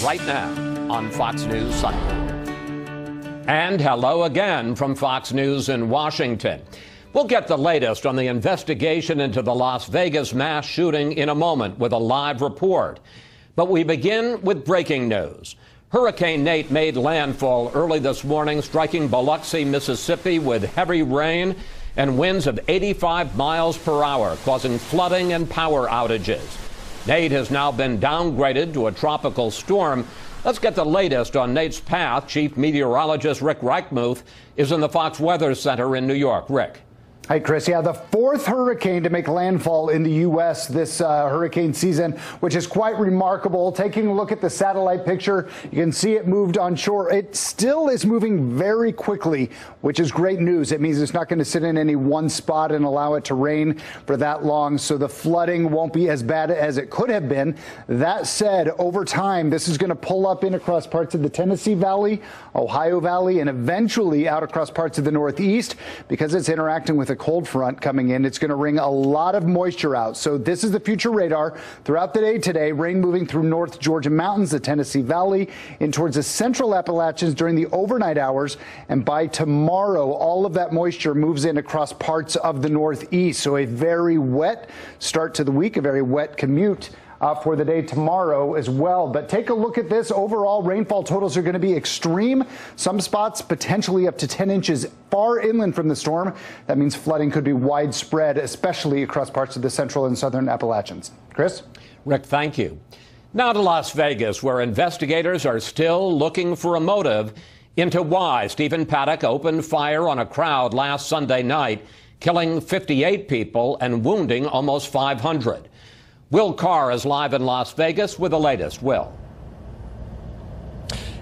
right now on Fox News Sunday. And hello again from Fox News in Washington. We'll get the latest on the investigation into the Las Vegas mass shooting in a moment with a live report. But we begin with breaking news. Hurricane Nate made landfall early this morning, striking Biloxi, Mississippi with heavy rain and winds of 85 miles per hour, causing flooding and power outages. Nate has now been downgraded to a tropical storm. Let's get the latest on Nate's path. Chief Meteorologist Rick Reichmuth is in the Fox Weather Center in New York. Rick. Hi, Chris. Yeah, the fourth hurricane to make landfall in the U.S. this hurricane season, which is quite remarkable. Taking a look at the satellite picture, you can see it moved on shore. It still is moving very quickly, which is great news. It means it's not going to sit in any one spot and allow it to rain for that long, so the flooding won't be as bad as it could have been. That said, over time, this is going to pull up in across parts of the Tennessee Valley, Ohio Valley, and eventually out across parts of the Northeast. Because it's interacting with a cold front coming in, it's going to wring a lot of moisture out. So this is the future radar throughout the day today. Rain moving through North Georgia mountains, the Tennessee Valley, in towards the central Appalachians during the overnight hours. And by tomorrow, all of that moisture moves in across parts of the Northeast. So a very wet start to the week, a very wet commute for the day tomorrow as well. But take a look at this. Overall, rainfall totals are going to be extreme. Some spots potentially up to 10 inches far inland from the storm. That means flooding could be widespread, especially across parts of the central and southern Appalachians. Chris? Rick, thank you. Now to Las Vegas, where investigators are still looking for a motive into why Stephen Paddock opened fire on a crowd last Sunday night, killing 58 people and wounding almost 500. Will Carr is live in Las Vegas with the latest. Will.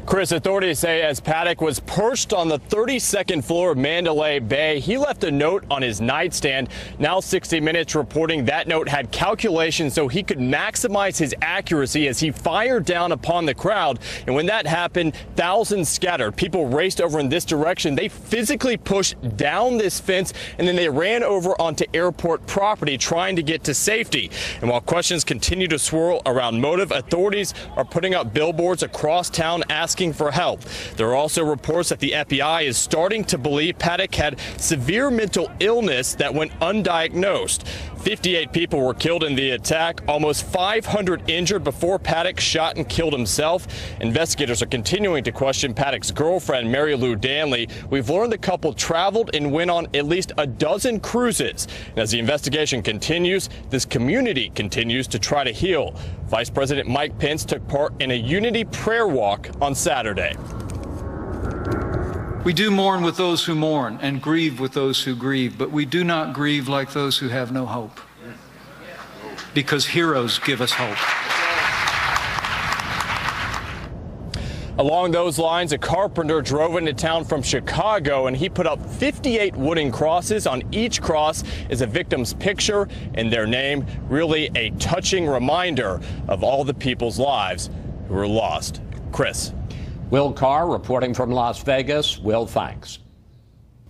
Chris, authorities say as Paddock was perched on the 32nd floor of Mandalay Bay, he left a note on his nightstand. Now 60 Minutes reporting that note had calculations so he could maximize his accuracy as he fired down upon the crowd. And when that happened, thousands scattered. People raced over in this direction. They physically pushed down this fence and then they ran over onto airport property trying to get to safety. And while questions continue to swirl around motive, authorities are putting up billboards across town asking for help. There are also reports that the FBI is starting to believe Paddock had severe mental illness that went undiagnosed. 58 people were killed in the attack, almost 500 injured before Paddock shot and killed himself. Investigators are continuing to question Paddock's girlfriend, Mary Lou Danley. We've learned the couple traveled and went on at least a dozen cruises. And as the investigation continues, this community continues to try to heal. Vice President Mike Pence took part in a unity prayer walk on Saturday. We do mourn with those who mourn and grieve with those who grieve, but we do not grieve like those who have no hope. Because heroes give us hope. Along those lines, a carpenter drove into town from Chicago and he put up 58 wooden crosses. On each cross is a victim's picture and their name, really a touching reminder of all the people's lives who were lost. Chris. Will Carr reporting from Las Vegas. Will, thanks.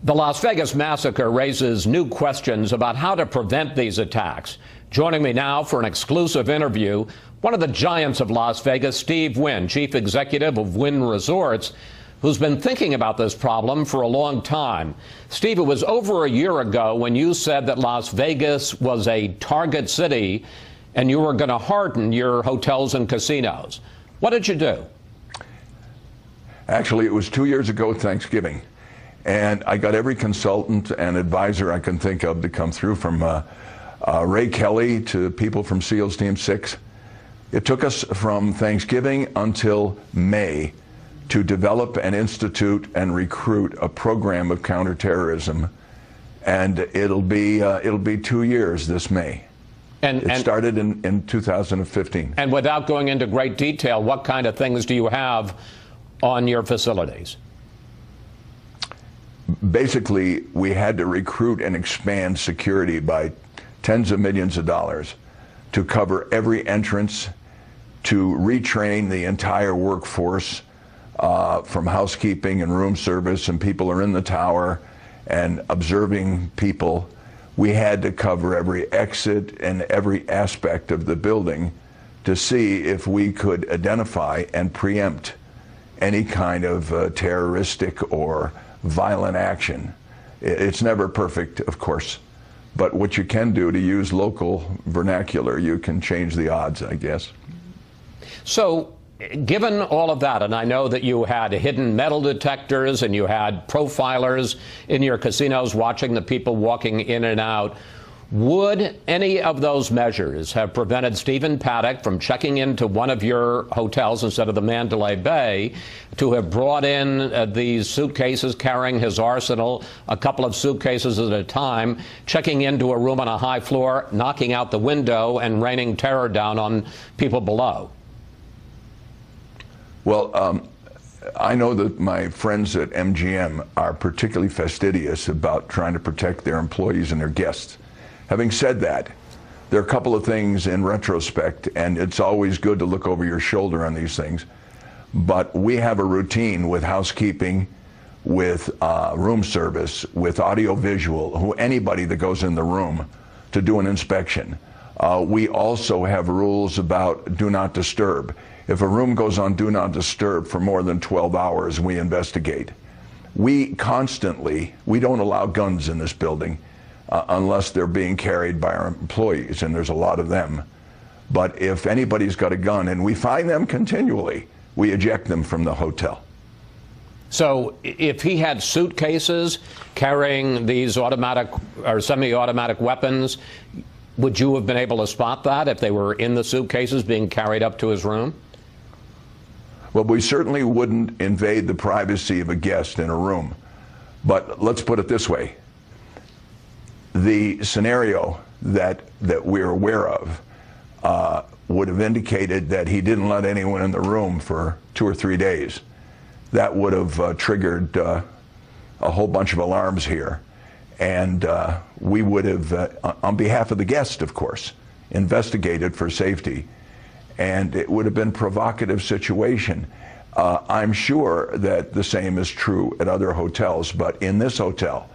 The Las Vegas massacre raises new questions about how to prevent these attacks. Joining me now for an exclusive interview, one of the giants of Las Vegas, Steve Wynn, chief executive of Wynn Resorts, who's been thinking about this problem for a long time. Steve, it was over a year ago when you said that Las Vegas was a target city and you were going to harden your hotels and casinos. What did you do? Actually, it was 2 years ago Thanksgiving, and I got every consultant and advisor I can think of to come through, from Ray Kelly to people from SEALs Team 6. It took us from Thanksgiving until May to develop and institute and recruit a program of counterterrorism, and it'll be 2 years this May. And it started in 2015. And without going into great detail, what kind of things do you have on your facilities? Basically, we had to recruit and expand security by tens of millions of dollars to cover every entrance, to retrain the entire workforce from housekeeping and room service, and people are in the tower and observing people. We had to cover every exit and every aspect of the building to see if we could identify and preempt any kind of terroristic or violent action. It's never perfect, of course, but what you can do, to use local vernacular, you can change the odds, I guess. So, given all of that, and I know that you had hidden metal detectors and you had profilers in your casinos watching the people walking in and out, would any of those measures have prevented Stephen Paddock from checking into one of your hotels instead of the Mandalay Bay, to have brought in these suitcases carrying his arsenal, a couple of suitcases at a time, checking into a room on a high floor, knocking out the window, and raining terror down on people below? Well, I know that my friends at MGM are particularly fastidious about trying to protect their employees and their guests. Having said that, there are a couple of things in retrospect, and it's always good to look over your shoulder on these things, but we have a routine with housekeeping, with room service, with audio-visual, anybody that goes in the room to do an inspection. We also have rules about do not disturb. If a room goes on do not disturb for more than 12 hours, we investigate. We don't allow guns in this building unless they're being carried by our employees, and there's a lot of them. But if anybody's got a gun, and we find them continually, we eject them from the hotel. So if he had suitcases carrying these automatic or semi-automatic weapons, would you have been able to spot that if they were in the suitcases being carried up to his room? Well, we certainly wouldn't invade the privacy of a guest in a room. But let's put it this way. The scenario that we're aware of would have indicated that he didn't let anyone in the room for 2 or 3 days. That would have triggered a whole bunch of alarms here. And we would have, on behalf of the guest, of course, investigated for safety. And it would have been a provocative situation. I'm sure that the same is true at other hotels, but in this hotel,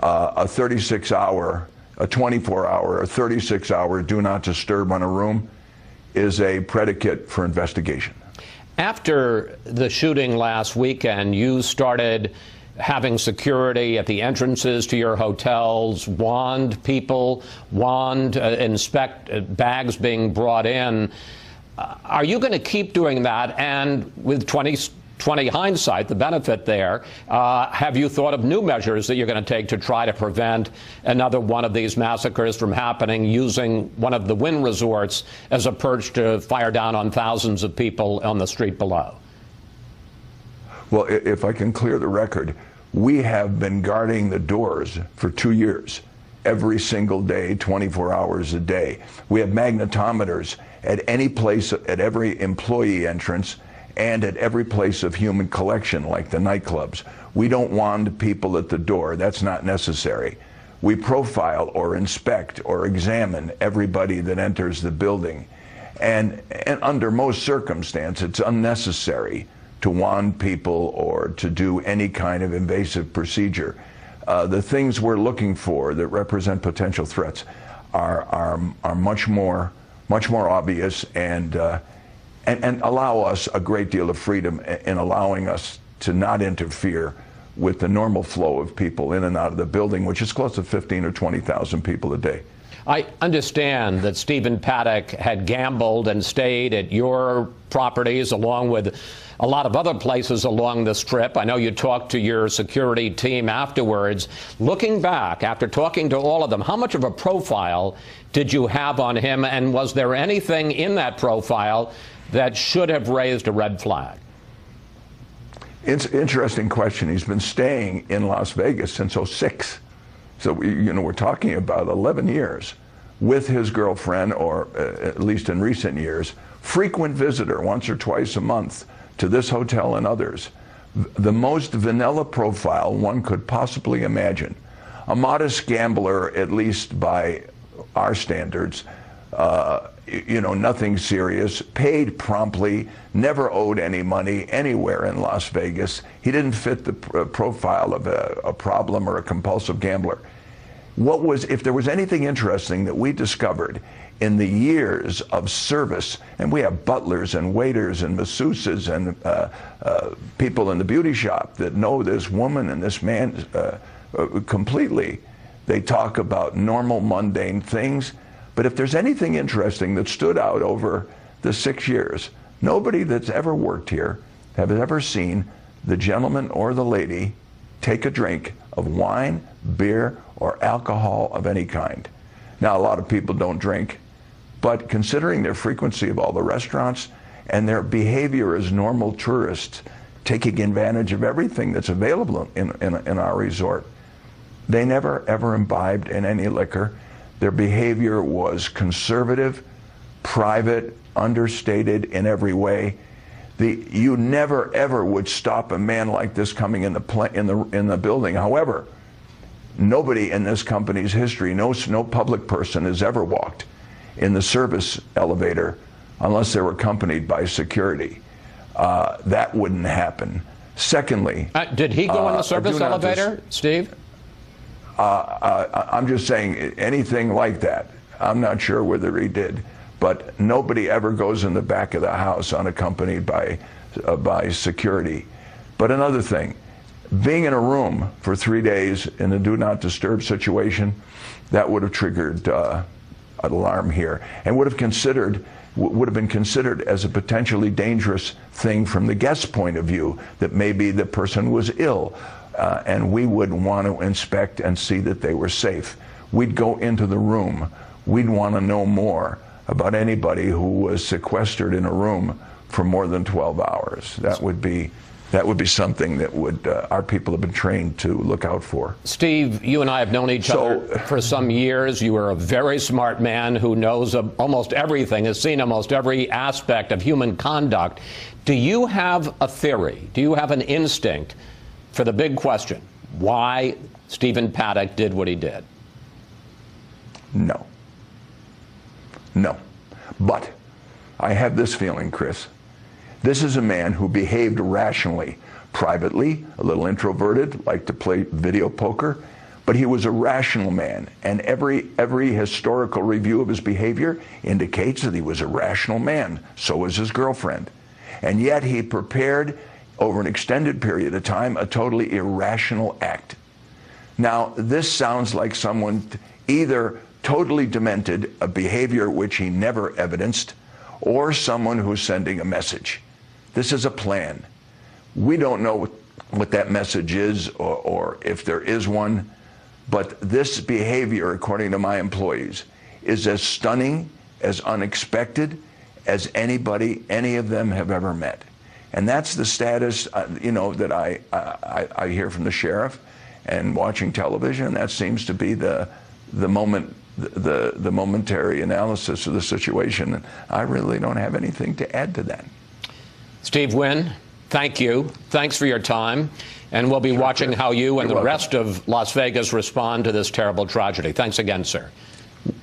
a 36-hour, a 24-hour, a 36-hour do not disturb on a room is a predicate for investigation. After the shooting last weekend, you started having security at the entrances to your hotels, wand people, inspect bags being brought in. Are you going to keep doing that? And with 2020 hindsight, the benefit there, have you thought of new measures that you're going to take to try to prevent another one of these massacres from happening, using one of the Wynn resorts as a perch to fire down on thousands of people on the street below? Well, if I can clear the record, we have been guarding the doors for 2 years, every single day, 24 hours a day. We have magnetometers at any place, at every employee entrance, and at every place of human collection, like the nightclubs. We don't wand people at the door. That's not necessary. We profile or inspect or examine everybody that enters the building. And under most circumstances, it's unnecessary to wand people or to do any kind of invasive procedure. The things we're looking for that represent potential threats are much more obvious and allow us a great deal of freedom in allowing us to not interfere with the normal flow of people in and out of the building, which is close to 15 or 20,000 people a day. I understand that Stephen Paddock had gambled and stayed at your properties along with a lot of other places along the Strip. I know you talked to your security team afterwards. Looking back, after talking to all of them, how much of a profile did you have on him, and was there anything in that profile that should have raised a red flag? It's an interesting question. He's been staying in Las Vegas since '06. So, we're talking about 11 years with his girlfriend, or at least in recent years, frequent visitor once or twice a month to this hotel and others. The most vanilla profile one could possibly imagine. A modest gambler, at least by our standards, nothing serious, paid promptly, never owed any money anywhere in Las Vegas. He didn't fit the profile of a problem or a compulsive gambler. If there was anything interesting that we discovered in the years of service, and we have butlers and waiters and masseuses and people in the beauty shop that know this woman and this man completely. They talk about normal, mundane things. But if there's anything interesting that stood out over the 6 years, nobody that's ever worked here has ever seen the gentleman or the lady take a drink of wine, beer, or alcohol of any kind. Now, a lot of people don't drink, but considering their frequency of all the restaurants and their behavior as normal tourists, taking advantage of everything that's available in our resort, they never ever imbibed in any liquor. Their behavior was conservative, private, understated in every way. You never ever would stop a man like this coming in the building. However, nobody in this company's history, no public person has ever walked in the service elevator unless they were accompanied by security. That wouldn't happen. Secondly, did he go in the service elevator, Steve? I'm just saying anything like that. I'm not sure whether he did, but nobody ever goes in the back of the house unaccompanied by security. But another thing, being in a room for 3 days in a do not disturb situation, that would have triggered an alarm here, and would have been considered as a potentially dangerous thing from the guest's point of view, that maybe the person was ill. And we would want to inspect and see that they were safe. We'd go into the room. We'd want to know more about anybody who was sequestered in a room for more than 12 hours. That would be something that our people have been trained to look out for. Steve, you and I have known each other for some years. You are a very smart man who knows almost everything, has seen almost every aspect of human conduct. Do you have a theory? Do you have an instinct for the big question, why Stephen Paddock did what he did? No. No. But I have this feeling, Chris. This is a man who behaved rationally, privately, a little introverted, liked to play video poker, but he was a rational man, and every historical review of his behavior indicates that he was a rational man. So was his girlfriend. And yet he prepared, over an extended period of time, a totally irrational act. Now, this sounds like someone either totally demented, a behavior which he never evidenced, or someone who's sending a message. This is a plan. We don't know what that message is, or if there is one, but this behavior, according to my employees, is as stunning, as unexpected as any of them have ever met. And that's the status, that I hear from the sheriff and watching television. That seems to be the momentary analysis of the situation. I really don't have anything to add to that. Steve Wynn, thank you. Thanks for your time. And we'll be watching how you and the rest of Las Vegas respond to this terrible tragedy. Thanks again, sir.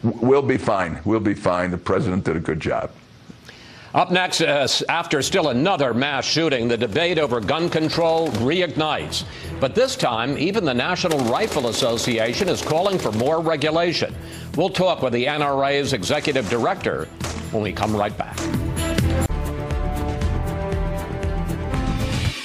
We'll be fine. We'll be fine. The president did a good job. Up next, after still another mass shooting, the debate over gun control reignites. But this time, even the National Rifle Association is calling for more regulation. We'll talk with the NRA's executive director when we come right back.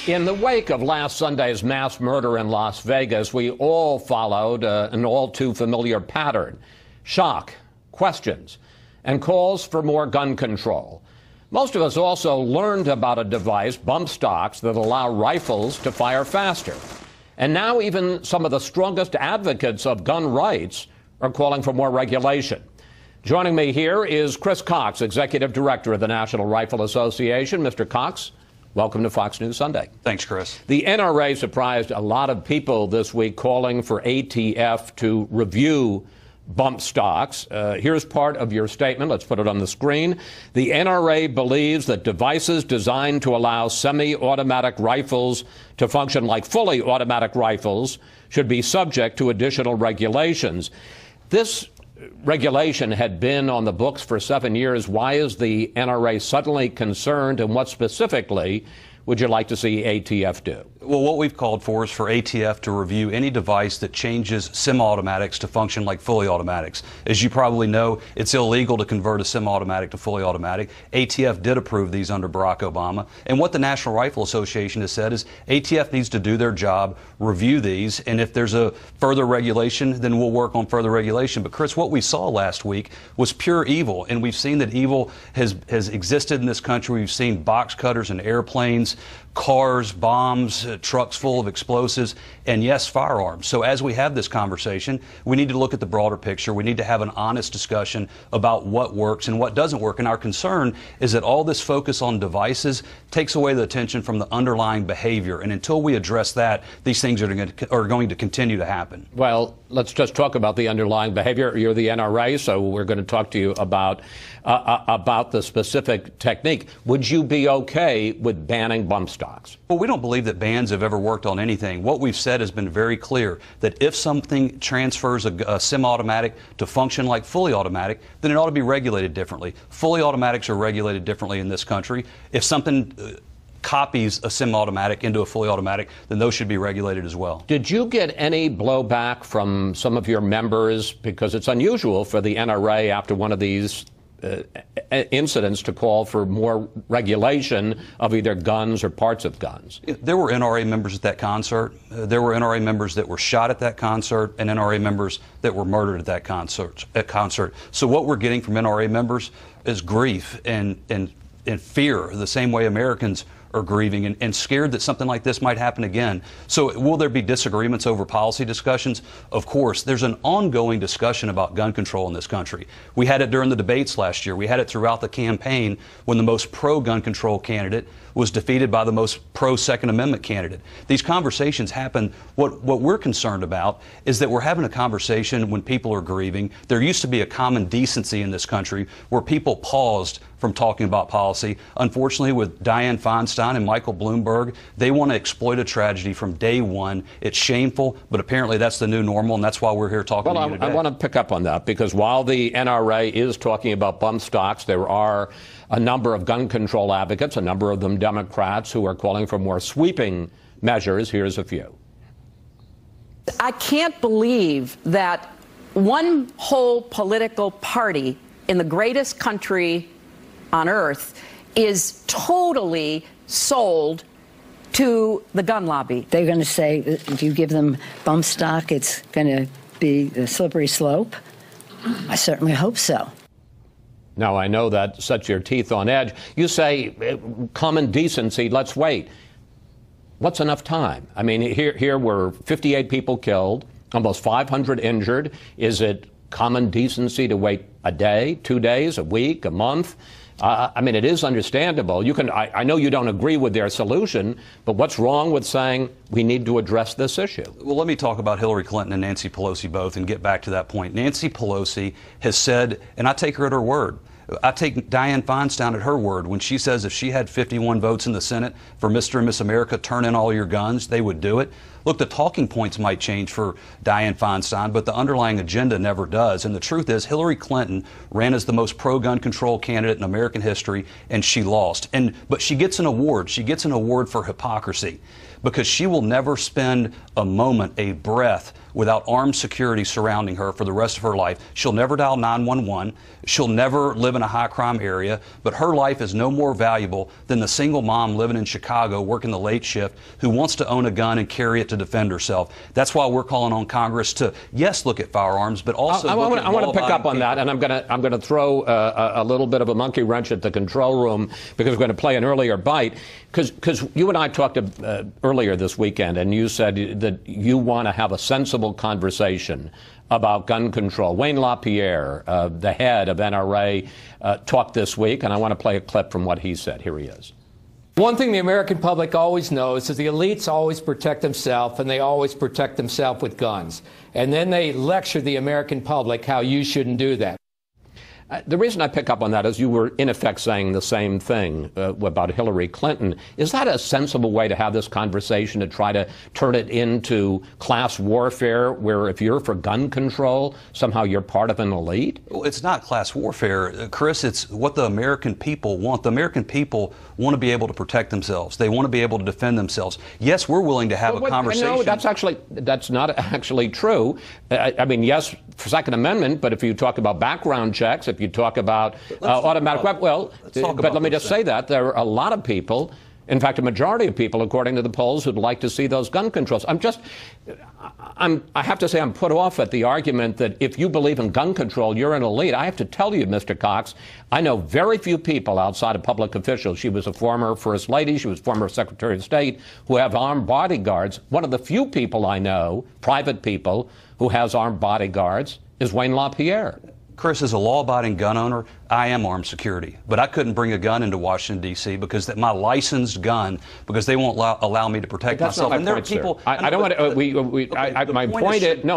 In the wake of last Sunday's mass murder in Las Vegas, we all followed an all too familiar pattern: shock, questions, and calls for more gun control. Most of us also learned about a device, bump stocks, that allow rifles to fire faster. And now even some of the strongest advocates of gun rights are calling for more regulation. Joining me here is Chris Cox, Executive Director of the National Rifle Association. Mr. Cox, welcome to Fox News Sunday. Thanks, Chris. The NRA surprised a lot of people this week, calling for ATF to review bump stocks. Here's part of your statement. Let's put it on the screen. The NRA believes that devices designed to allow semi-automatic rifles to function like fully automatic rifles should be subject to additional regulations. This regulation had been on the books for 7 years. Why is the NRA suddenly concerned, and what specifically would you like to see ATF do? Well, what we've called for is for ATF to review any device that changes semi-automatics to function like fully automatics. As you probably know, it's illegal to convert a semi-automatic to fully automatic. ATF did approve these under Barack Obama. And what the National Rifle Association has said is ATF needs to do their job, review these, and if there's a further regulation, then we'll work on further regulation. But Chris, what we saw last week was pure evil, and we've seen that evil has existed in this country. We've seen box cutters and airplanes, cars, bombs, trucks full of explosives, and yes, firearms. So as we have this conversation, we need to look at the broader picture. We need to have an honest discussion about what works and what doesn't work. And our concern is that all this focus on devices takes away the attention from the underlying behavior. And until we address that, these things are going to continue to happen. Well, let's just talk about the underlying behavior. You're the NRA, so we're going to talk to you about the specific technique. Would you be okay with banning bump stocks? Well, we don't believe that bans have ever worked on anything. What we've said has been very clear, that if something transfers a semi-automatic to function like fully automatic, then it ought to be regulated differently. Fully automatics are regulated differently in this country. If something copies a semi-automatic into a fully automatic, then those should be regulated as well. Did you get any blowback from some of your members? Because it's unusual for the NRA after one of these incidents to call for more regulation of either guns or parts of guns. There were NRA members at that concert. There were NRA members that were shot at that concert and NRA members that were murdered at that concert. So what we're getting from NRA members is grief and fear, the same way Americans are grieving and scared that something like this might happen again. So will there be disagreements over policy discussions? Of course. There's an ongoing discussion about gun control in this country. We had it during the debates last year. We had it throughout the campaign when the most pro-gun control candidate was defeated by the most pro-Second Amendment candidate. These conversations happen. What we're concerned about is that we're having a conversation when people are grieving. There used to be a common decency in this country where people paused from talking about policy. Unfortunately, with Dianne Feinstein and Michael Bloomberg, they want to exploit a tragedy from day one. It's shameful, but apparently that's the new normal, and that's why we're here talking to you today. I want to pick up on that, because while the NRA is talking about bump stocks, there are a number of gun control advocates, a number of them Democrats, who are calling for more sweeping measures. Here's a few. I can't believe that one whole political party in the greatest country on earth is totally sold to the gun lobby. They're going to say that if you give them bump stock, it's going to be a slippery slope. I certainly hope so. Now, I know that sets your teeth on edge. You say common decency, let's wait. What's enough time? I mean, here were 58 people killed, almost 500 injured. Is it common decency to wait a day, 2 days, a week, a month? I mean, it is understandable. I know you don't agree with their solution, but what's wrong with saying we need to address this issue? Well, let me talk about Hillary Clinton and Nancy Pelosi both and get back to that point. Nancy Pelosi has said, and I take her at her word, I take Dianne Feinstein at her word when she says if she had 51 votes in the Senate for Mr. and Miss America, turn in all your guns, they would do it. Look, the talking points might change for Dianne Feinstein, but the underlying agenda never does. And the truth is, Hillary Clinton ran as the most pro-gun control candidate in American history, and she lost. But she gets an award. She gets an award for hypocrisy, because she will never spend a moment, a breath, without armed security surrounding her for the rest of her life. She'll never dial 911. She'll never live in a high-crime area. But her life is no more valuable than the single mom living in Chicago working the late shift who wants to own a gun and carry it to defend herself. That's why we're calling on Congress to, yes, look at firearms, but also I want to pick up on that, and I'm going to throw a little bit of a monkey wrench at the control room, because we're going to play an earlier bite. Because you and I talked earlier this weekend, and you said that you want to have a sensible conversation about gun control. Wayne LaPierre, the head of NRA, talked this week, and I want to play a clip from what he said. Here he is. One thing the American public always knows is the elites always protect themselves, and they always protect themselves with guns. And then they lecture the American public how you shouldn't do that. The reason I pick up on that is you were, in effect, saying the same thing about Hillary Clinton. Is that a sensible way to have this conversation, to try to turn it into class warfare, where if you're for gun control, somehow you're part of an elite? Well, it's not class warfare, Chris. It's what the American people want. The American people want to be able to protect themselves. They want to be able to defend themselves. Yes, we're willing to have a conversation. No, that's not actually true. I mean, yes, for Second Amendment, but if you talk about background checks, if you talk about automatic weapons, but let me just say that there are a lot of people, in fact, a majority of people, according to the polls, who'd like to see those gun controls. I have to say I'm put off at the argument that if you believe in gun control, you're an elite. I have to tell you, Mr. Cox, I know very few people outside of public officials. She was a former First Lady. She was former Secretary of State who have armed bodyguards. One of the few people I know, private people, who has armed bodyguards is Wayne LaPierre. Chris, as a law-abiding gun owner, I am armed security, but I couldn't bring a gun into Washington, D.C. because my licensed gun, because they won't allow me to protect myself. And there are people. I don't want to.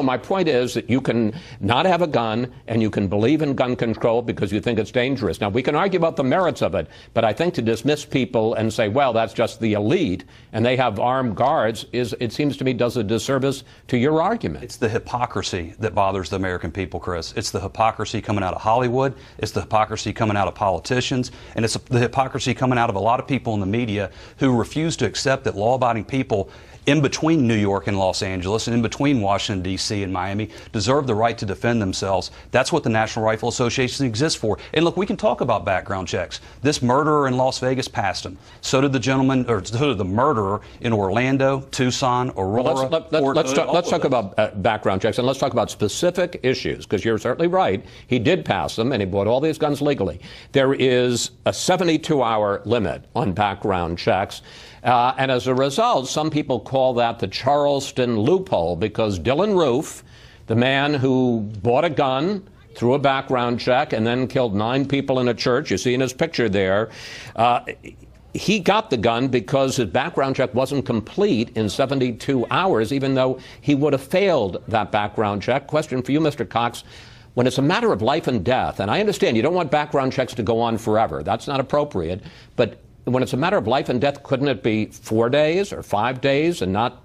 My point is that you can not have a gun and you can believe in gun control because you think it's dangerous. Now we can argue about the merits of it, but I think to dismiss people and say, well, that's just the elite and they have armed guards, it seems to me, does a disservice to your argument. It's the hypocrisy that bothers the American people, Chris. It's the hypocrisy coming out of Hollywood. It's the hypocrisy coming out of politicians, and it's the hypocrisy coming out of a lot of people in the media who refuse to accept that law-abiding people in between New York and Los Angeles and in between Washington, D.C. and Miami deserve the right to defend themselves. That's what the National Rifle Association exists for. And look, we can talk about background checks. This murderer in Las Vegas passed them. So did so did the murderer in Orlando, Tucson, Aurora. Let's talk about background checks, and let's talk about specific issues, because you're certainly right. He did pass them, and he bought all these guns legally. There is a 72-hour limit on background checks. And as a result, some people call that the Charleston loophole, because Dylan Roof, the man who bought a gun through a background check and then killed 9 people in a church, you see in his picture there, he got the gun because his background check wasn't complete in 72 hours, even though he would have failed that background check. Question for you, Mr. Cox. When it's a matter of life and death, and I understand you don't want background checks to go on forever. That's not appropriate. But when it's a matter of life and death, couldn't it be 4 days or 5 days and not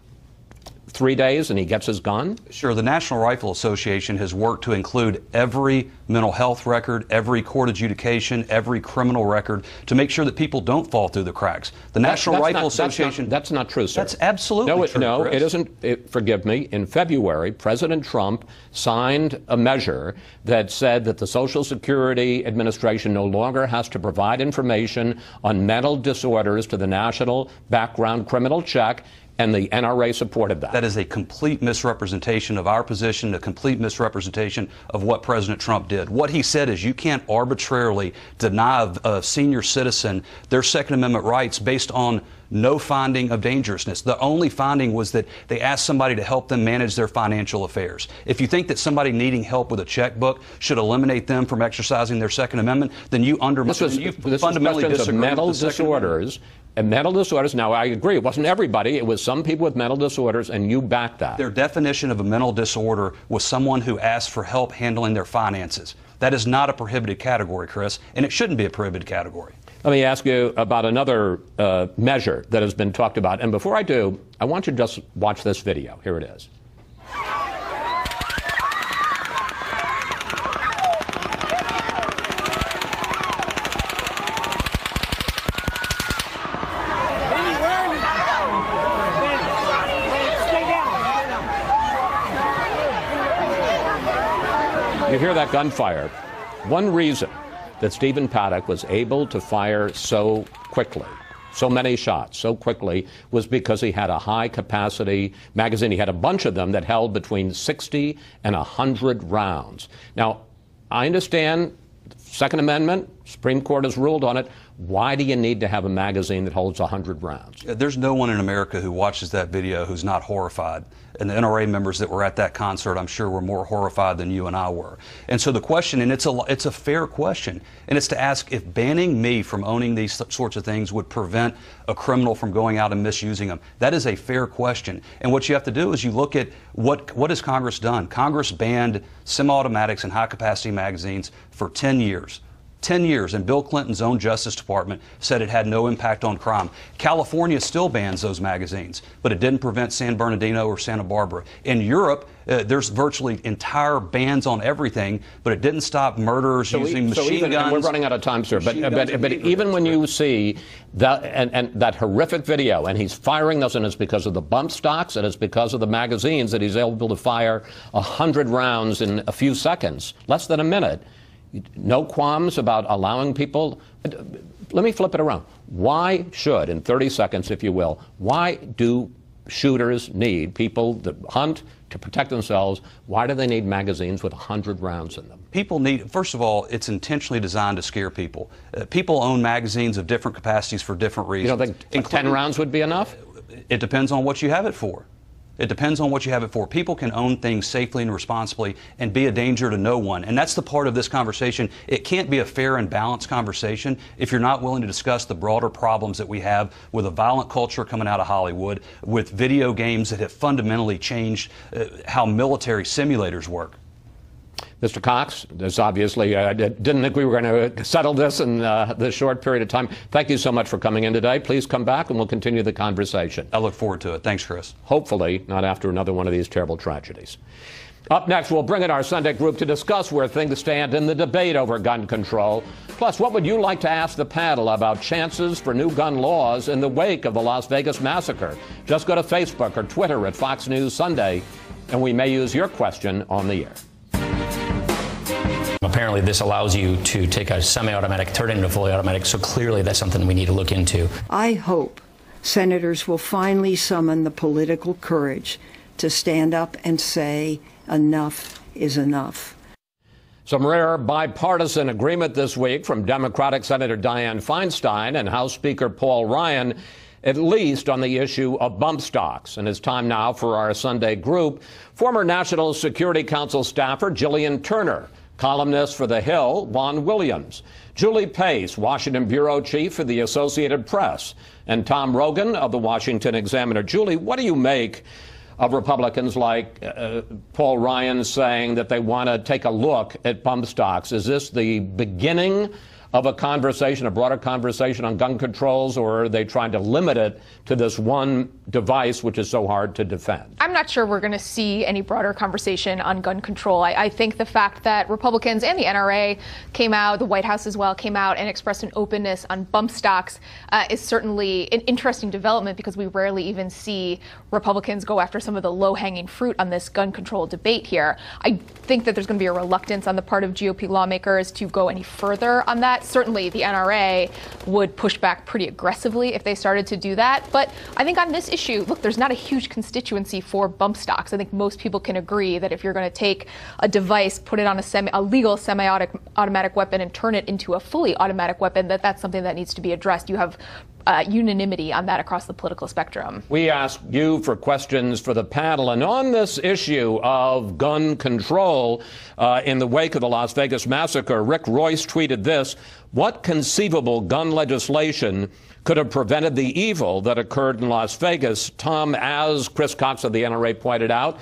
3 days and he gets his gun? Sure. The National Rifle Association has worked to include every mental health record, every court adjudication, every criminal record to make sure that people don't fall through the cracks. The National Rifle Association... That's not true, sir. That's absolutely true, No, Chris. it isn't. Forgive me. In February, President Trump signed a measure that said that the Social Security Administration no longer has to provide information on mental disorders to the National Background Criminal Check, and the NRA supported that. That is a complete misrepresentation of our position, a complete misrepresentation of what President Trump did. What he said is you can't arbitrarily deny a senior citizen their Second Amendment rights based on no finding of dangerousness. The only finding was that they asked somebody to help them manage their financial affairs. If you think that somebody needing help with a checkbook should eliminate them from exercising their Second Amendment, then you fundamentally disagree mental with the Second disorders. And mental disorders, now I agree, it wasn't everybody, it was some people with mental disorders, and you backed that. Their definition of a mental disorder was someone who asked for help handling their finances. That is not a prohibited category, Chris, and it shouldn't be a prohibited category. Let me ask you about another measure that has been talked about. And before I do, I want you to just watch this video. Here it is. You hear that gunfire. One reason that Stephen Paddock was able to fire so quickly, so many shots so quickly, was because he had a high-capacity magazine. He had a bunch of them that held between 60 and 100 rounds. Now, I understand Second Amendment, Supreme Court has ruled on it. Why do you need to have a magazine that holds 100 rounds? There's no one in America who watches that video who's not horrified. And the NRA members that were at that concert, I'm sure, were more horrified than you and I were. And so the question, and it's a fair question, and it's to ask if banning me from owning these sorts of things would prevent a criminal from going out and misusing them. That is a fair question. And what you have to do is you look at what has Congress done. Congress banned semi-automatics and high-capacity magazines for 10 years. 10 years, and Bill Clinton's own Justice Department said it had no impact on crime. California still bans those magazines, but it didn't prevent San Bernardino or Santa Barbara. In Europe, there's virtually entire bans on everything, but it didn't stop murderers using machine guns. And we're running out of time, sir, but even when you see that, and that horrific video, and he's firing those, and it's because of the bump stocks, and it's because of the magazines that he's able to fire 100 rounds in a few seconds, less than a minute. No qualms about allowing people. Let me flip it around. Why should, in 30 seconds, if you will, why do shooters need people that hunt to protect themselves? Why do they need magazines with 100 rounds in them? People need, first of all, it's intentionally designed to scare people. People own magazines of different capacities for different reasons. You don't think 10 rounds would be enough? It depends on what you have it for. It depends on what you have it for. People can own things safely and responsibly and be a danger to no one. And that's the part of this conversation. It can't be a fair and balanced conversation if you're not willing to discuss the broader problems that we have with a violent culture coming out of Hollywood, with video games that have fundamentally changed how military simulators work. Mr. Cox, this obviously didn't think we were going to settle this in this short period of time. Thank you so much for coming in today. Please come back and we'll continue the conversation. I look forward to it. Thanks, Chris. Hopefully not after another one of these terrible tragedies. Up next, we'll bring in our Sunday group to discuss where things stand in the debate over gun control. Plus, what would you like to ask the panel about chances for new gun laws in the wake of the Las Vegas massacre? Just go to Facebook or Twitter at Fox News Sunday, and we may use your question on the air. Apparently, this allows you to take a semi-automatic, turn it into fully automatic, so clearly that's something we need to look into. I hope senators will finally summon the political courage to stand up and say enough is enough. Some rare bipartisan agreement this week from Democratic Senator Dianne Feinstein and House Speaker Paul Ryan, at least on the issue of bump stocks. And it's time now for our Sunday group. Former National Security Council staffer Jillian Turner, columnist for The Hill, Juan Williams, Julie Pace, Washington bureau chief for the Associated Press, and Tom Rogan of the Washington Examiner. Julie, what do you make of Republicans like Paul Ryan saying that they want to take a look at bump stocks? Is this the beginning of a conversation, a broader conversation on gun controls, or are they trying to limit it to this one device which is so hard to defend? I'm not sure we're going to see any broader conversation on gun control. I think the fact that Republicans and the NRA came out, the White House as well, came out and expressed an openness on bump stocks is certainly an interesting development, because we rarely even see Republicans go after some of the low-hanging fruit on this gun control debate here. I think that there's going to be a reluctance on the part of GOP lawmakers to go any further on that. Certainly the NRA would push back pretty aggressively if they started to do that. But I think on this issue, look, there's not a huge constituency for bump stocks. I think most people can agree that if you're going to take a device, put it on a legal semi-automatic weapon and turn it into a fully automatic weapon, that's something that needs to be addressed. You have unanimity on that across the political spectrum. We ask you for questions for the panel. And on this issue of gun control in the wake of the Las Vegas massacre, Rick Royce tweeted this: what conceivable gun legislation could have prevented the evil that occurred in Las Vegas? Tom, as Chris Cox of the NRA pointed out,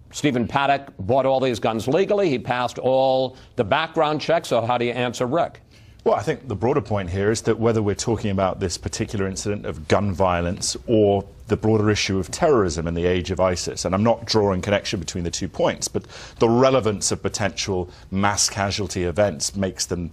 Stephen Paddock bought all these guns legally. He passed all the background checks. So how do you answer Rick? Well, I think the broader point here is that whether we're talking about this particular incident of gun violence or the broader issue of terrorism in the age of ISIS, and I'm not drawing connection between the 2 points, but the relevance of potential mass casualty events makes them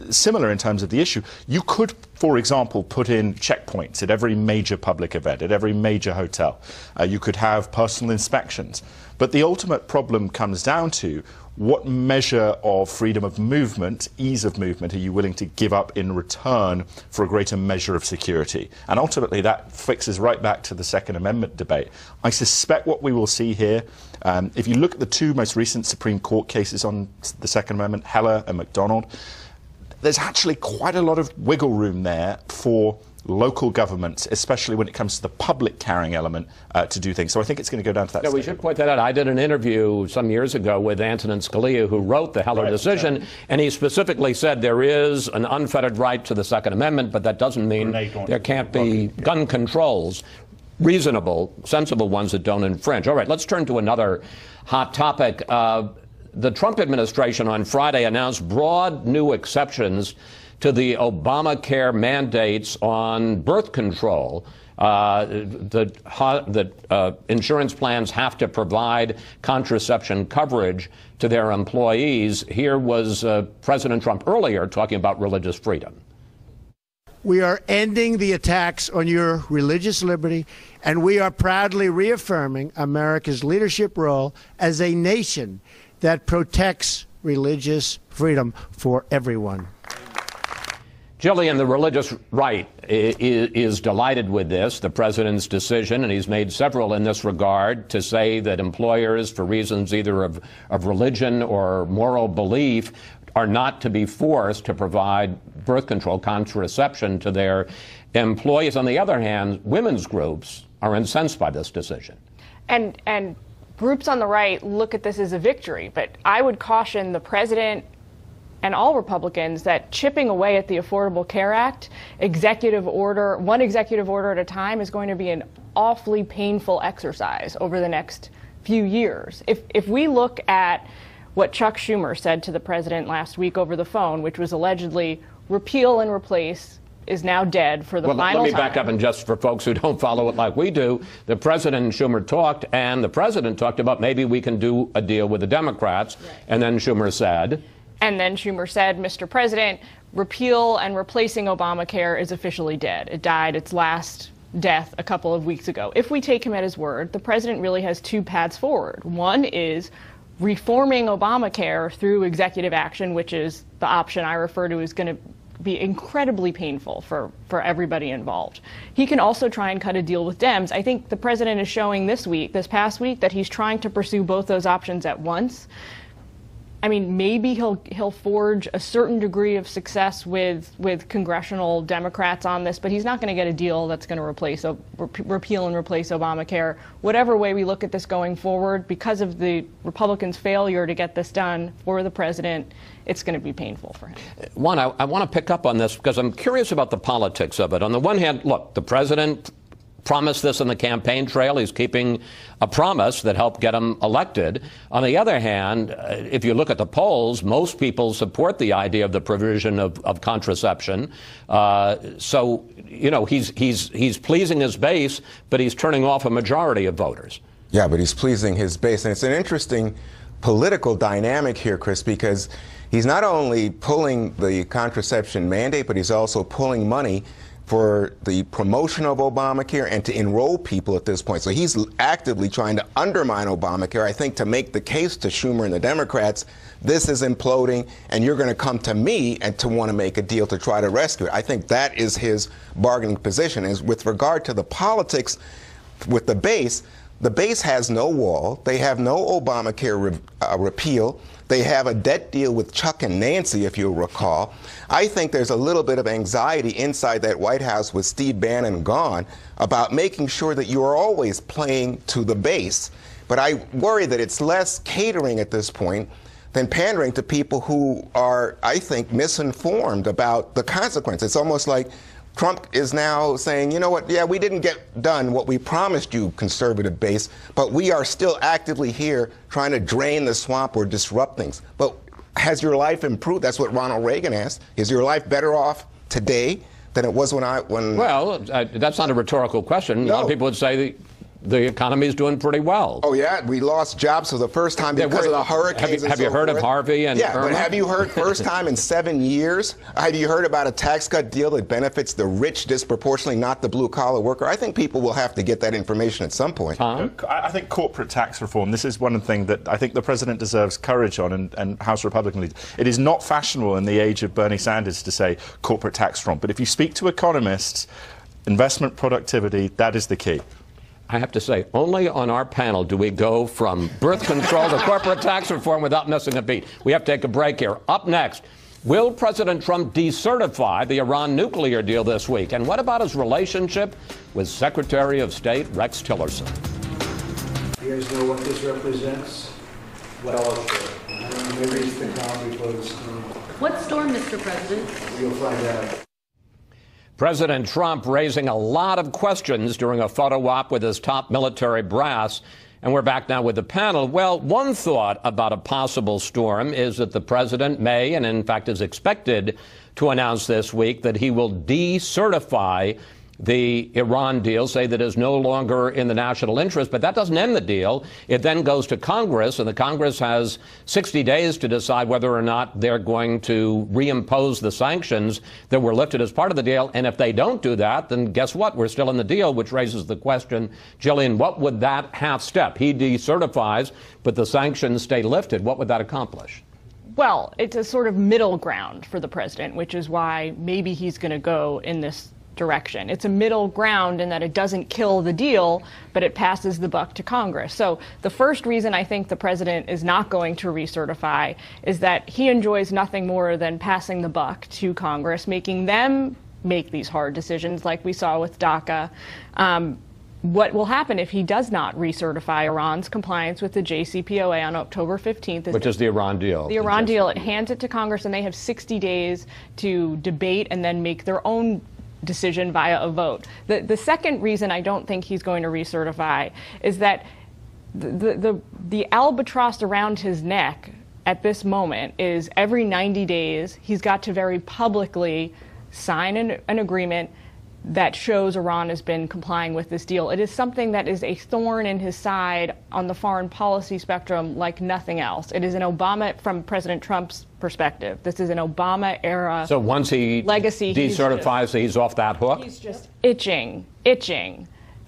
similar in terms of the issue. You could, for example, put in checkpoints at every major public event, at every major hotel. You could have personal inspections. But the ultimate problem comes down to what measure of freedom of movement, ease of movement, are you willing to give up in return for a greater measure of security? And ultimately that fixes right back to the Second Amendment debate. I suspect what we will see here, if you look at the two most recent Supreme Court cases on the Second Amendment, Heller and McDonald, there's actually quite a lot of wiggle room there for local governments, especially when it comes to the public carrying element, to do things. So I think it's going to go down to that. Yeah, we should point that out. I did an interview some years ago with Antonin Scalia, who wrote the Heller decision, and he specifically said there is an unfettered right to the Second Amendment, but that doesn't mean there can't be gun controls, reasonable, sensible ones that don't infringe. All right, let's turn to another hot topic. The Trump administration on Friday announced broad new exceptions to the Obamacare mandates on birth control. The insurance plans have to provide contraception coverage to their employees. Here was President Trump earlier talking about religious freedom. We are ending the attacks on your religious liberty, and we are proudly reaffirming America's leadership role as a nation that protects religious freedom for everyone. Jillian, the religious right is delighted with this, the president's decision, and he's made several in this regard, to say that employers, for reasons either of religion or moral belief, are not to be forced to provide birth control contraception to their employees. On the other hand, women's groups are incensed by this decision. And groups on the right look at this as a victory, but I would caution the president and all Republicans that chipping away at the Affordable Care Act, one executive order at a time, is going to be an awfully painful exercise over the next few years. If we look at what Chuck Schumer said to the president last week over the phone, which was allegedly repeal and replace is now dead for the final time. Let me back up, and just for folks who don't follow it like we do, the president and Schumer talked, and the president talked about maybe we can do a deal with the Democrats, and then Schumer said... And then Schumer said, Mr. President, repeal and replacing Obamacare is officially dead. It died its last death a couple of weeks ago. If we take him at his word, the president really has two paths forward. One is reforming Obamacare through executive action, which is the option I refer to as going to be incredibly painful for everybody involved. He can also try and cut a deal with Dems. I think the president is showing this past week, that he's trying to pursue both those options at once. I mean, maybe he'll forge a certain degree of success with congressional Democrats on this, but he's not going to get a deal that's going to repeal and replace Obamacare. Whatever way we look at this going forward, because of the Republicans' failure to get this done for the president, it's going to be painful for him. One, I want to pick up on this because I'm curious about the politics of it. On the one hand, look, the president promised this in the campaign trail. He's keeping a promise that helped get him elected. On the other hand, if you look at the polls, most people support the idea of the provision of contraception. So, you know, he's pleasing his base, but he's turning off a majority of voters. Yeah, but he's pleasing his base. And it's an interesting political dynamic here, Chris, because he's not only pulling the contraception mandate, but he's also pulling money for the promotion of Obamacare and to enroll people at this point. So he's actively trying to undermine Obamacare, I think, to make the case to Schumer and the Democrats, this is imploding and you're going to come to me and to want to make a deal to try to rescue it. I think that is his bargaining position. Is with regard to the politics with the base has no wall. They have no Obamacare repeal. They have a debt deal with Chuck and Nancy, if you'll recall. I think there's a little bit of anxiety inside that White House with Steve Bannon gone about making sure that you are always playing to the base. But I worry that it's less catering at this point than pandering to people who are, I think, misinformed about the consequences. It's almost like Trump is now saying, you know what, yeah, we didn't get done what we promised you, conservative base, but we are still actively here trying to drain the swamp or disrupt things. But has your life improved? That's what Ronald Reagan asked. Is your life better off today than it was when... Well, that's not a rhetorical question. No. A lot of people would say the economy is doing pretty well. Oh, yeah? We lost jobs for the first time because of the hurricanes. Have you heard of Harvey and Irma? But have you heard first time in 7 years? Have you heard about a tax cut deal that benefits the rich disproportionately, not the blue-collar worker? I think people will have to get that information at some point. I think corporate tax reform, this is one thing that I think the president deserves courage on, and House Republican leaders. It is not fashionable in the age of Bernie Sanders to say corporate tax reform. But if you speak to economists, investment productivity, that is the key. I have to say, only on our panel do we go from birth control to corporate tax reform without missing a beat. We have to take a break here. Up next, Will President Trump decertify the Iran nuclear deal this week? And what about his relationship with Secretary of State Rex Tillerson? You guys know what this represents? Well, maybe it's the calm before the storm. What storm, Mr. President? You'll find out. President Trump raising a lot of questions during a photo op with his top military brass. And we're back now with the panel. Well, one thought about a possible storm is that the president may, and in fact is expected to announce this week, that he will decertify the Iran deal, say that is no longer in the national interest. But that doesn't end the deal. It then goes to Congress, and the Congress has 60 days to decide whether or not they're going to reimpose the sanctions that were lifted as part of the deal. And if they don't do that, then guess what? We're still in the deal, which raises the question, Jillian, what would that half step? He decertifies, but the sanctions stay lifted. What would that accomplish? Well, it's a sort of middle ground for the president, which is why maybe he's going to go in this direction. It's a middle ground in that it doesn't kill the deal, but it passes the buck to Congress. So the first reason I think the president is not going to recertify is that he enjoys nothing more than passing the buck to Congress, making them make these hard decisions like we saw with DACA. What will happen if he does not recertify Iran's compliance with the JCPOA on October 15th? Which is the Iran deal. The Iran deal. It hands it to Congress, and they have 60 days to debate and then make their own decision via a vote. The second reason I don't think he's going to recertify is that the albatross around his neck at this moment is every 90 days he's got to very publicly sign an agreement that shows Iran has been complying with this deal. It is something that is a thorn in his side on the foreign policy spectrum like nothing else. It is an Obama, from President Trump's perspective, this is an Obama era. So once he legacy, decertifies, he's off that hook? He's just itching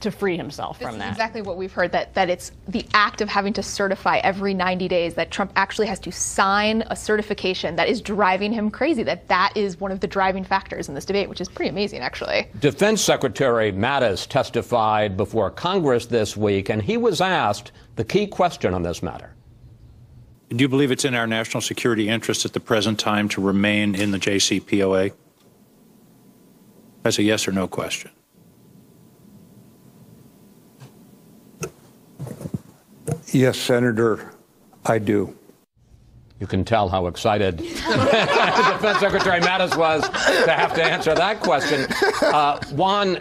to free himself from that. This is exactly what we've heard, that it's the act of having to certify every 90 days, that Trump actually has to sign a certification that is driving him crazy, that is one of the driving factors in this debate, which is pretty amazing, actually. Defense Secretary Mattis testified before Congress this week, and he was asked the key question on this matter. Do you believe it's in our national security interest at the present time to remain in the JCPOA? That's a yes or no question. Yes, Senator, I do. You can tell how excited Defense Secretary Mattis was to have to answer that question. Juan,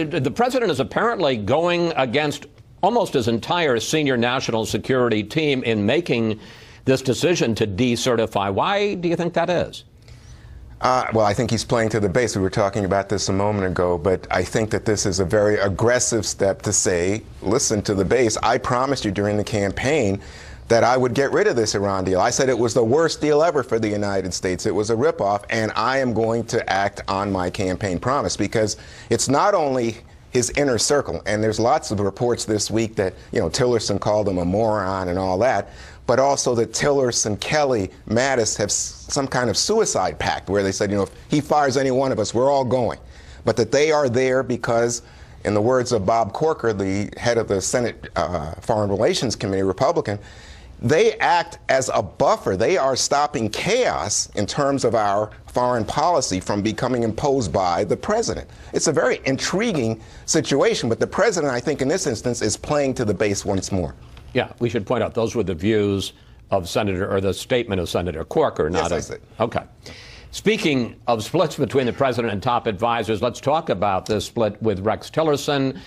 the president is apparently going against almost his entire senior national security team in making this decision to decertify. Why do you think that is? Well, I think he's playing to the base. We were talking about this a moment ago, but I think that this is a very aggressive step to say, listen to the base. I promised you during the campaign that I would get rid of this Iran deal. I said it was the worst deal ever for the United States. It was a ripoff, and I am going to act on my campaign promise, because it's not only his inner circle, and there's lots of reports this week that, Tillerson called him a moron and all that, but also that Tillerson, Kelly, Mattis have some kind of suicide pact where they said, if he fires any one of us, we're all going. But that they are there because, in the words of Bob Corker, the head of the Senate Foreign Relations Committee, Republican, they act as a buffer. They are stopping chaos in terms of our foreign policy from becoming imposed by the president. It's a very intriguing situation, but the president, I think, in this instance, is playing to the base once more. Yeah, we should point out those were the views of the statement of Senator Corker, not yes, I see. Okay. Speaking of splits between the president and top advisors, let's talk about this split with Rex Tillerson.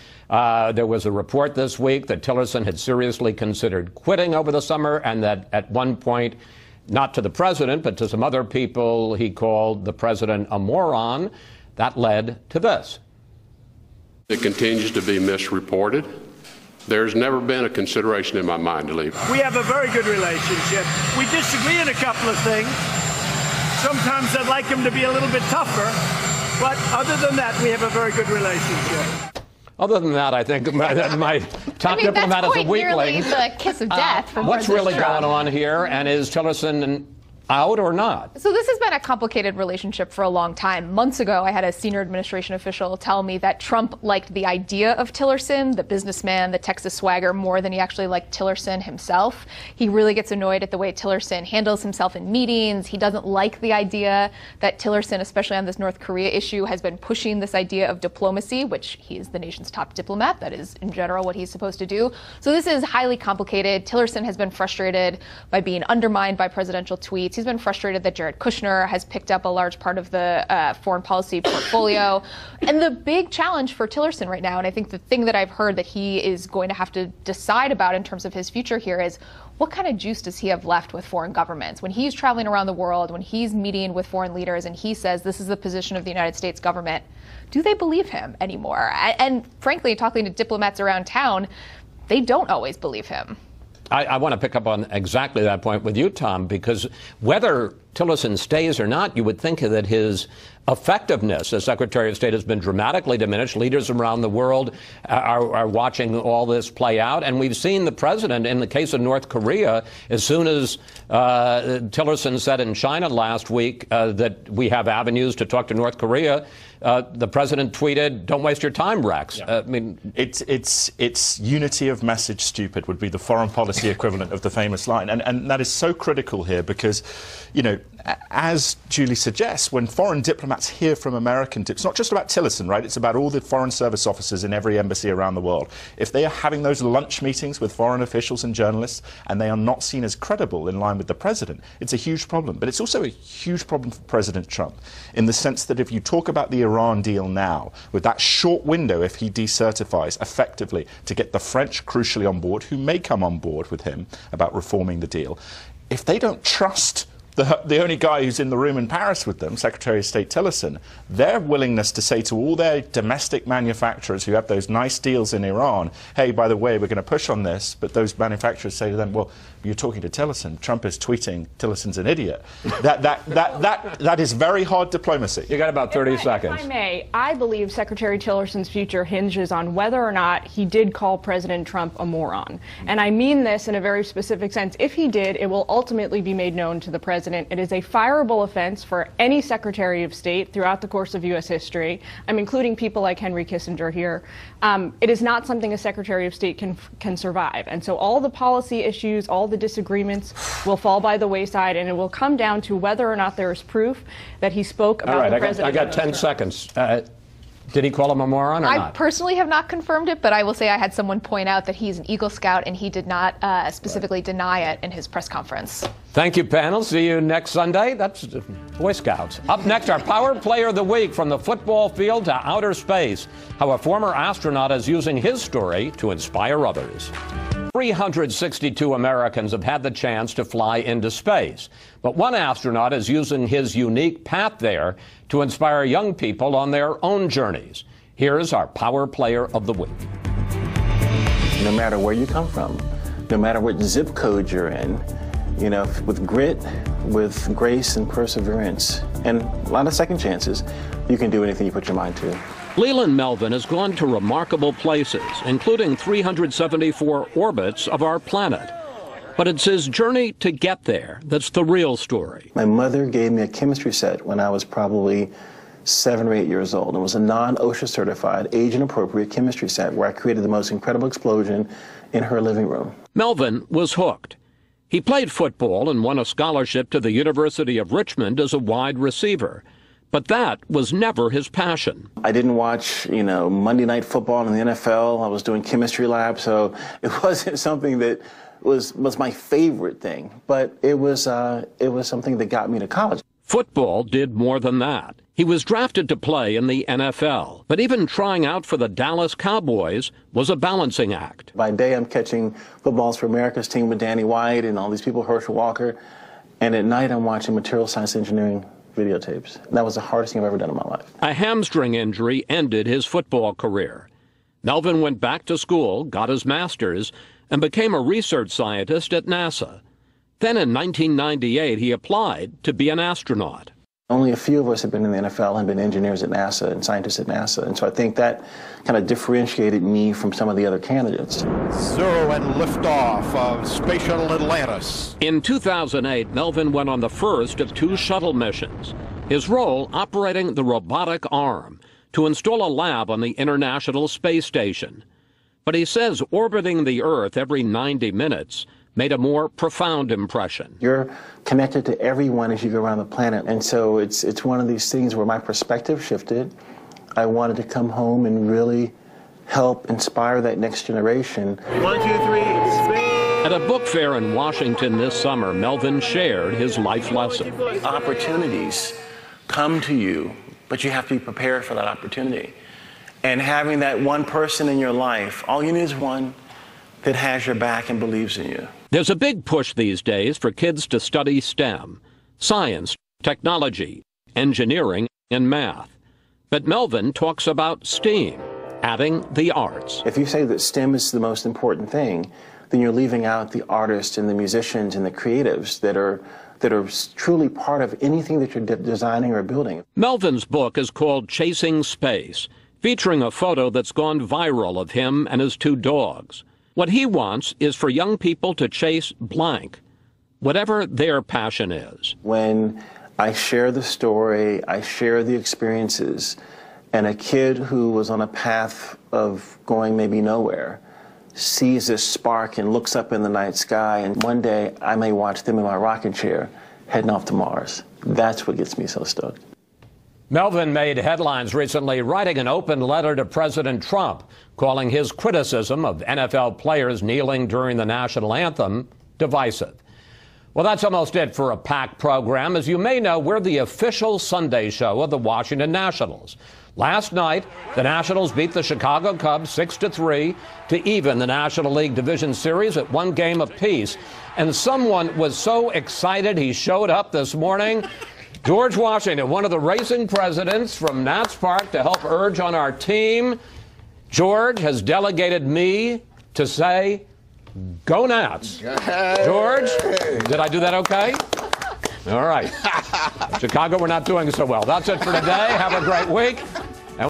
There was a report this week that Tillerson had seriously considered quitting over the summer, and that at one point, not to the president, but to some other people, he called the president a moron. That led to this. It continues to be misreported. There's never been a consideration in my mind to leave. We have a very good relationship. We disagree in a couple of things. Sometimes I'd like him to be a little bit tougher, but other than that, we have a very good relationship. Other than that, I think my top diplomat is a weakling. The kiss of death from what's President really Trump. going on here, and is Tillerson out or not? So this has been a complicated relationship for a long time. Months ago, I had a senior administration official tell me that Trump liked the idea of Tillerson, the businessman, the Texas swagger, more than he actually liked Tillerson himself. He really gets annoyed at the way Tillerson handles himself in meetings. He doesn't like the idea that Tillerson, especially on this North Korea issue, has been pushing this idea of diplomacy, which he is the nation's top diplomat. That is, in general, what he's supposed to do. So this is highly complicated. Tillerson has been frustrated by being undermined by presidential tweets. He's been frustrated that Jared Kushner has picked up a large part of the foreign policy portfolio. And the big challenge for Tillerson right now, and I think the thing that I've heard that he is going to have to decide about in terms of his future here is, what kind of juice does he have left with foreign governments? When he's traveling around the world, when he's meeting with foreign leaders and he says this is the position of the United States government, do they believe him anymore? And frankly, talking to diplomats around town, they don't always believe him. I want to pick up on exactly that point with you, Tom, because whether Tillerson stays or not, you would think that his effectiveness as Secretary of State has been dramatically diminished. Leaders around the world are watching all this play out. And we've seen the president, in the case of North Korea, as soon as Tillerson said in China last week that we have avenues to talk to North Korea, the president tweeted, "Don't waste your time, Rex." Yeah. I mean, it's unity of message stupid would be the foreign policy equivalent of the famous line. And that is so critical here because, you know, as Julie suggests, when foreign diplomats hear from American it's not just about Tillerson, right? It's about all the foreign service officers in every embassy around the world. If they are having those lunch meetings with foreign officials and journalists and they are not seen as credible in line with the president, it's a huge problem. But it's also a huge problem for President Trump in the sense that if you talk about the Iran deal now, with that short window, if he decertifies effectively to get the French crucially on board, who may come on board with him about reforming the deal, if they don't trust the only guy who's in the room in Paris with them, Secretary of State Tillerson, their willingness to say to all their domestic manufacturers who have those nice deals in Iran, hey, by the way, we're going to push on this, but those manufacturers say to them, well, you're talking to Tillerson. Trump is tweeting Tillerson's an idiot. That is very hard diplomacy. You got about 30 seconds. If I may, I believe Secretary Tillerson's future hinges on whether or not he did call President Trump a moron. And I mean this in a very specific sense. If he did, it will ultimately be made known to the president. It is a fireable offense for any Secretary of State throughout the course of U.S. history. I'm including people like Henry Kissinger here. It is not something a Secretary of State can survive. And so all the policy issues, all the disagreements will fall by the wayside, and it will come down to whether or not there is proof that he spoke about the president. I got 10 seconds. Did he call him a moron or not? I personally have not confirmed it, but I will say I had someone point out that he's an Eagle Scout, and he did not specifically deny it in his press conference. Thank you, panel. See you next Sunday. That's Boy Scouts. Up next, our Power Player of the Week, from the football field to outer space. How a former astronaut is using his story to inspire others. 362 Americans have had the chance to fly into space. But one astronaut is using his unique path there to inspire young people on their own journeys. Here's our Power Player of the Week. No matter where you come from, no matter what zip code you're in, you know, with grit, with grace and perseverance, and a lot of second chances, you can do anything you put your mind to. Leland Melvin has gone to remarkable places, including 374 orbits of our planet. But it's his journey to get there that's the real story. My mother gave me a chemistry set when I was probably 7 or 8 years old. It was a non-OSHA certified, age-and-appropriate chemistry set where I created the most incredible explosion in her living room. Melvin was hooked. He played football and won a scholarship to the University of Richmond as a wide receiver. But that was never his passion. I didn't watch, Monday Night Football in the NFL. I was doing chemistry lab, so it wasn't something that was my favorite thing. But it was something that got me to college. Football did more than that. He was drafted to play in the NFL, but even trying out for the Dallas Cowboys was a balancing act. By day, I'm catching footballs for America's team with Danny White and all these people, Herschel Walker. And at night, I'm watching material science engineering videotapes. That was the hardest thing I've ever done in my life. A hamstring injury ended his football career. Melvin went back to school, got his master's, and became a research scientist at NASA. Then in 1998, he applied to be an astronaut. Only a few of us have been in the NFL and been engineers at NASA and scientists at NASA. And so I think that kind of differentiated me from some of the other candidates. Zero and liftoff of Space Shuttle Atlantis. In 2008, Melvin went on the first of 2 shuttle missions. His role, operating the robotic arm to install a lab on the International Space Station. But he says orbiting the Earth every 90 minutes made a more profound impression. You're connected to everyone as you go around the planet. And so it's one of these things where my perspective shifted. I wanted to come home and really help inspire that next generation. 1, 2, 3, spin! At a book fair in Washington this summer, Melvin shared his life lesson. Opportunities come to you, but you have to be prepared for that opportunity. And having that one person in your life, all you need is one that has your back and believes in you. There's a big push these days for kids to study STEM, science, technology, engineering, and math. But Melvin talks about STEAM, adding the arts. If you say that STEM is the most important thing, then you're leaving out the artists and the musicians and the creatives that are truly part of anything that you're designing or building. Melvin's book is called Chasing Space, featuring a photo that's gone viral of him and his 2 dogs. What he wants is for young people to chase blank, whatever their passion is. When I share the story, I share the experiences, and a kid who was on a path of going maybe nowhere sees this spark and looks up in the night sky, and one day I may watch them in my rocking chair heading off to Mars. That's what gets me so stoked. Melvin made headlines recently, writing an open letter to President Trump, calling his criticism of NFL players kneeling during the national anthem divisive. Well, that's almost it for a packed program. As you may know, we're the official Sunday show of the Washington Nationals. Last night, the Nationals beat the Chicago Cubs 6-3 to even the National League Division Series at 1 game apiece. And someone was so excited he showed up this morning. George Washington, one of the racing presidents from Nats Park, to help urge on our team. George has delegated me to say, go Nats. George, did I do that okay? All right. Chicago, we're not doing so well. That's it for today. Have a great week.